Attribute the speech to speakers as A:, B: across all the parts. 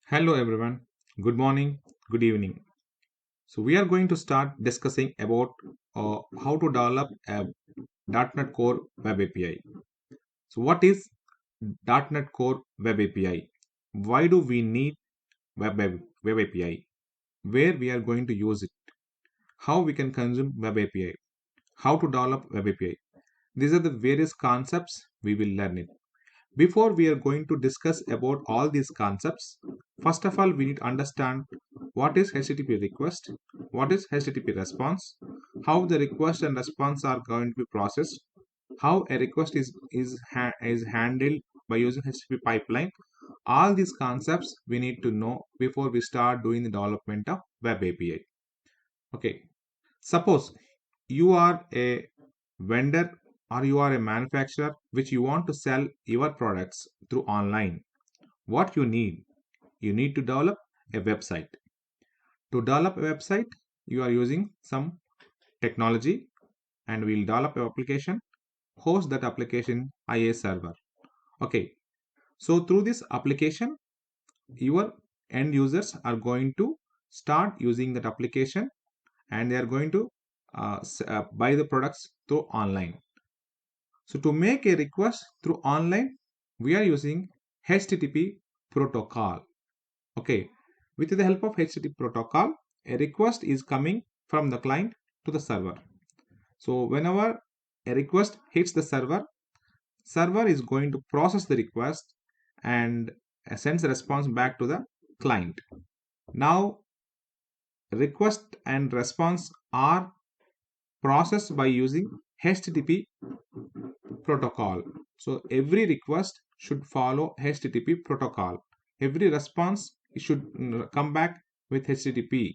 A: Hello everyone. Good morning, good evening. So we are going to start discussing about how to develop a .NET Core Web API. So what is .NET Core Web API? Why do we need Web API? Where we are going to use it? How we can consume Web API? How to develop Web API? These are the various concepts we will learn it. Before we are going to discuss about all these concepts, first of all, we need to understand what is HTTP request, what is HTTP response, how the request and response are going to be processed, how a request is handled by using HTTP pipeline. All these concepts we need to know before we start doing the development of web API. Okay, suppose you are a vendor or you are a manufacturer which you want to sell your products through online. What you need to develop a website. To develop a website, you are using some technology and we'll develop an application, host that application IA server. Okay, so through this application, your end users are going to start using that application and they are going to buy the products through online. So to make a request through online, we are using HTTP protocol. Okay, with the help of HTTP protocol, a request is coming from the client to the server. So whenever a request hits the server is going to process the request and sends a response back to the client. Now, request and response are processed by using HTTP protocol. So every request should follow HTTP protocol. Every response should come back with HTTP.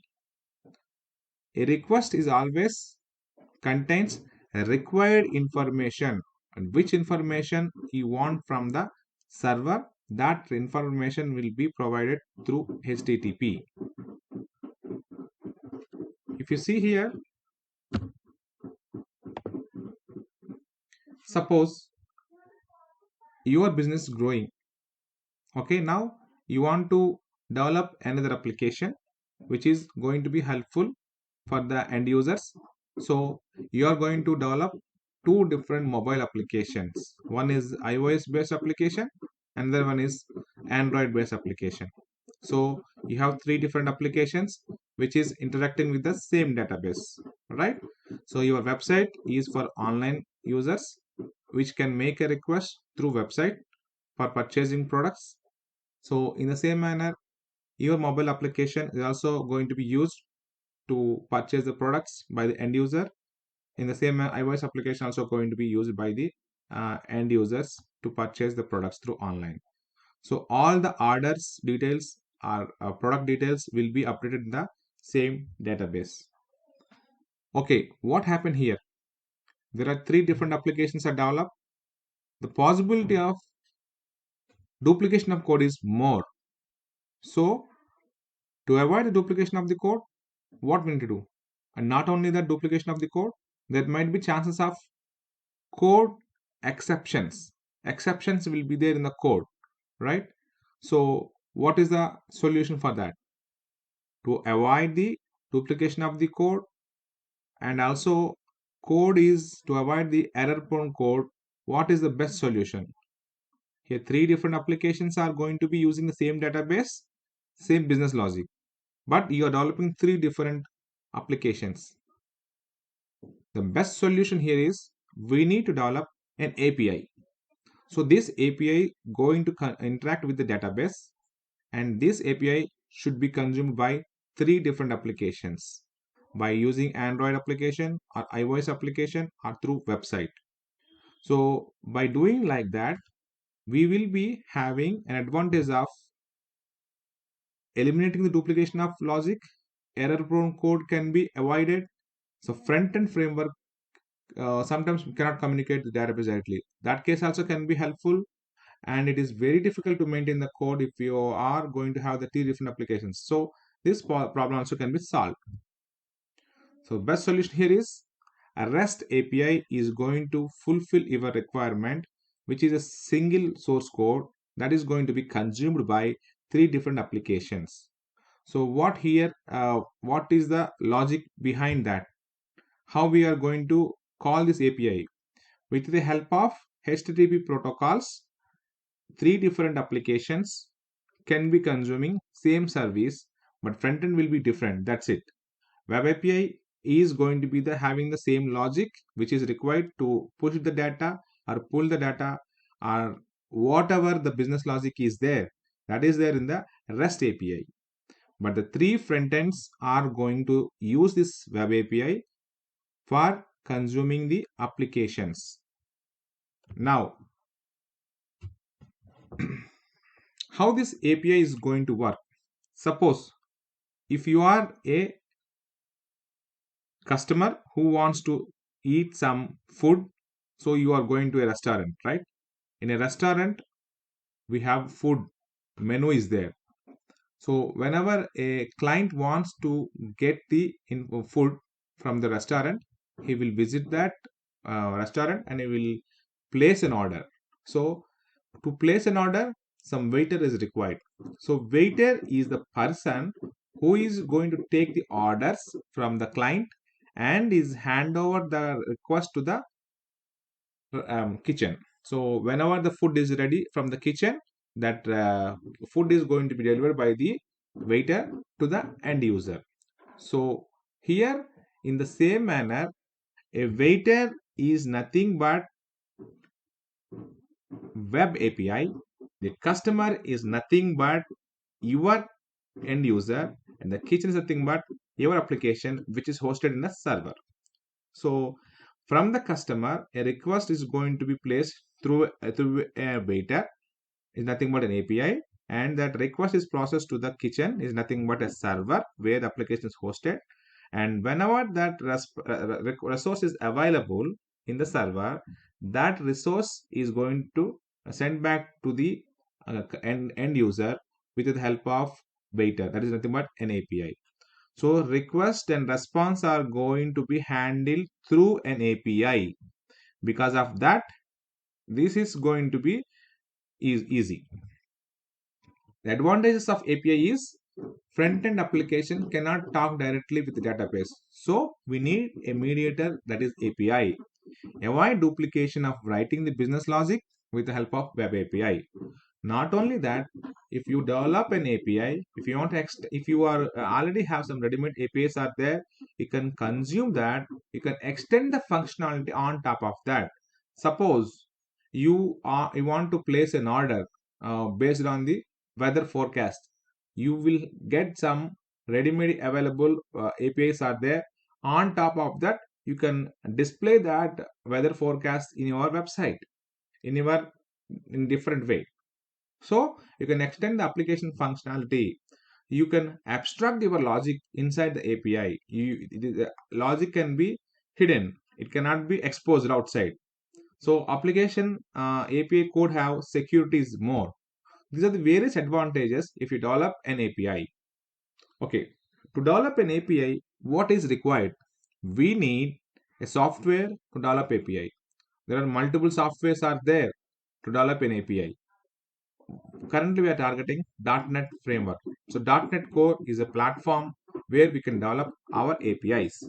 A: A request is always contains required information, and which information you want from the server, that information will be provided through HTTP. If you see here, suppose your business is growing. Okay, now you want to develop another application which is going to be helpful for the end users. So you are going to develop two different mobile applications. One is iOS based application, another one is Android based application. So you have three different applications which is interacting with the same database, right? So your website is for online users which can make a request through website for purchasing products. So in the same manner, your mobile application is also going to be used to purchase the products by the end user. In the same manner, iOS application also going to be used by the end users to purchase the products through online. So all the orders details or product details will be updated in the same database. Okay, what happened here? There are three different applications are developed. The possibility of duplication of code is more. So to avoid the duplication of the code, what we need to do? And not only the duplication of the code, there might be chances of code exceptions. Exceptions will be there in the code, right? So what is the solution for that? To avoid the duplication of the code, and also code is to avoid the error prone code, what is the best solution? Here three different applications are going to be using the same database, same business logic, but you are developing three different applications. The best solution here is we need to develop an API. So this API going to interact with the database, and this API should be consumed by three different applications by using Android application or iOS application or through website. So by doing like that, we will be having an advantage of eliminating the duplication of logic, error prone code can be avoided. So front end framework sometimes cannot communicate the database directly. That case also can be helpful, and it is very difficult to maintain the code if you are going to have the three different applications. So this problem also can be solved. So best solution here is a REST API is going to fulfill your requirement, which is a single source code that is going to be consumed by three different applications. So what is the logic behind that? How we are going to call this API? With the help of HTTP protocols, three different applications can be consuming same service, but front end will be different. That's it. Web API is going to be having the same logic which is required to push the data or pull the data or whatever the business logic is there, that is there in the REST API. But the three front ends are going to use this web API for consuming the applications. Now, how this API is going to work? Suppose if you are a customer who wants to eat some food, so you are going to a restaurant, right? In a restaurant, we have food menu is there. So whenever a client wants to get the food from the restaurant, he will visit that restaurant and he will place an order. So to place an order, some waiter is required. So waiter is the person who is going to take the orders from the client and is hand over the request to the kitchen. So whenever the food is ready from the kitchen, that food is going to be delivered by the waiter to the end user. So here, in the same manner, a waiter is nothing but web API. The customer is nothing but your end user, and the kitchen is nothing but your application which is hosted in a server. So from the customer, a request is going to be placed through a waiter, is nothing but an API, and that request is processed to the kitchen is nothing but a server where the application is hosted. And whenever that resource is available in the server, that resource is going to send back to the end user with the help of waiter. That is nothing but an API. So request and response are going to be handled through an API. Because of that, this is going to be easy. The advantages of API is front-end application cannot talk directly with the database. So we need a mediator, that is API. Avoid duplication of writing the business logic with the help of web API. Not only that, if you develop an API, if you want to if you are already have some ready-made APIs are there, you can consume that. You can extend the functionality on top of that. Suppose you want to place an order based on the weather forecast. You will get some ready-made available APIs are there. On top of that, you can display that weather forecast in your website in different way. So you can extend the application functionality. You can abstract your logic inside the API. The logic can be hidden. It cannot be exposed outside. So application API code have securities more. These are the various advantages if you develop an API. Okay, to develop an API, what is required? We need a software to develop API. There are multiple softwares are there to develop an API. Currently, we are targeting .NET framework. So .NET Core is a platform where we can develop our APIs.